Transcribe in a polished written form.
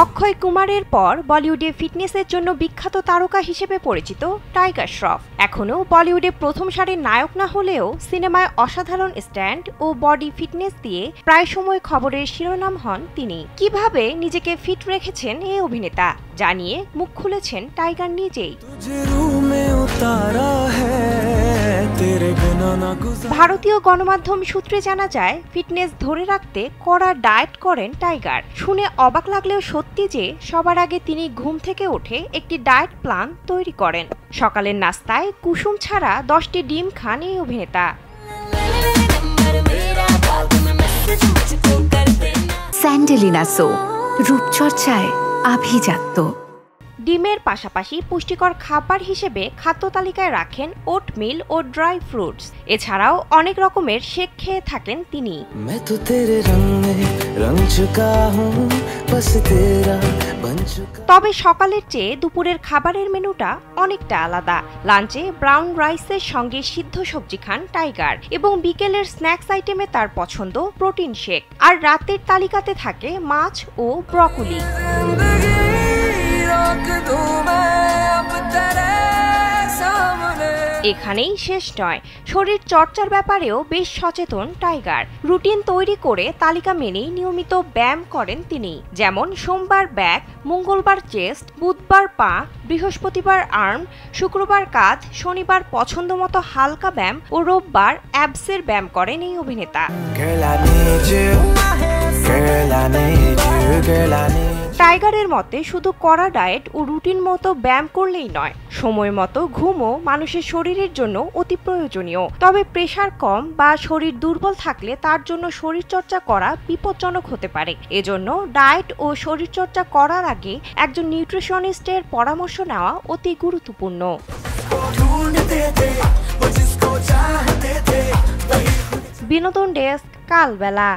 অক্ষয় কুমারের পর বলিউডে ফিটনেসের জন্য বিখ্যাত তারকা হিসেবে পরিচিত টাইগার শ্রফ এখনও বলিউডে প্রথম সারির নায়ক না হলেও সিনেমায় অসাধারণ স্ট্যান্ড ও বডি ফিটনেস দিয়ে প্রায় সময় খবরের শিরোনাম হন তিনি। কিভাবে নিজেকে ফিট রেখেছেন এই অভিনেতা জানিয়ে মুখ খুলেছেন টাইগার নিজেই। ভারতীয় গণমাধ্যম সূত্রে জানা যায়, ফিটনেস ধরে রাখতে কড়া ডায়েট করেন টাইগার। শুনে অবাক লাগলেও সত্যি যে সবার আগে তিনি ঘুম থেকে উঠে একটি ডায়েট প্ল্যান তৈরি করেন। সকালের নাস্তায় কুসুম ছাড়া 10টি ডিম খান এই অভিনেতা। স্যান্ডেলিনা সো, রূপচর্চায় আভিজাত্য। ডিমের পাশাপাশি পুষ্টিকর খাবার হিসেবে খাদ্য তালিকায় রাখেন ওটমিল ও ড্রাই ফ্রুটস। এছাড়াও অনেক রকমের শেক খেয়ে থাকেন তিনি। তবে সকালের চেয়ে দুপুরের খাবারের মেনুটা অনেকটা আলাদা। লাঞ্চে ব্রাউন রাইসের সঙ্গে সিদ্ধ সবজি খান টাইগার এবং বিকেলের স্ন্যাক্স আইটেমে তার পছন্দ প্রোটিন শেক। আর রাতের তালিকাতে থাকে মাছ ও ব্রকোলি। এখানেই শেষ নয়, শরীর চর্চার ব্যাপারেও বেশ সচেতন টাইগার। রুটিন তৈরি করে তালিকা মেনেই নিয়মিত ব্যায়াম করেন তিনি। যেমন সোমবার ব্যাক, মঙ্গলবার চেস্ট, বুধবার পা, বৃহস্পতিবার আর্ম, শুক্রবার কাঁধ, শনিবার পছন্দ মতো হালকা ব্যায়াম ও রোববার অ্যাবসের ব্যায়াম করেন এই অভিনেতা। টাইগারের মতে শুধু কড়া ডায়েট ও রুটিন মতো ব্যায়াম করলেই নয়, সময় মতো ঘুমও মানুষের শরীরের জন্য অতি প্রয়োজনীয়। তবে প্রেসার কম বা শরীর দুর্বল থাকলে তার জন্য শরীরচর্চা করা বিপজ্জনক হতে পারে। এজন্য ডায়েট ও শরীরচর্চা করার আগে একজন নিউট্রিশনিস্টের পরামর্শ নেওয়া অতি গুরুত্বপূর্ণ। বিনোদন ডেস্ক, কালবেলা।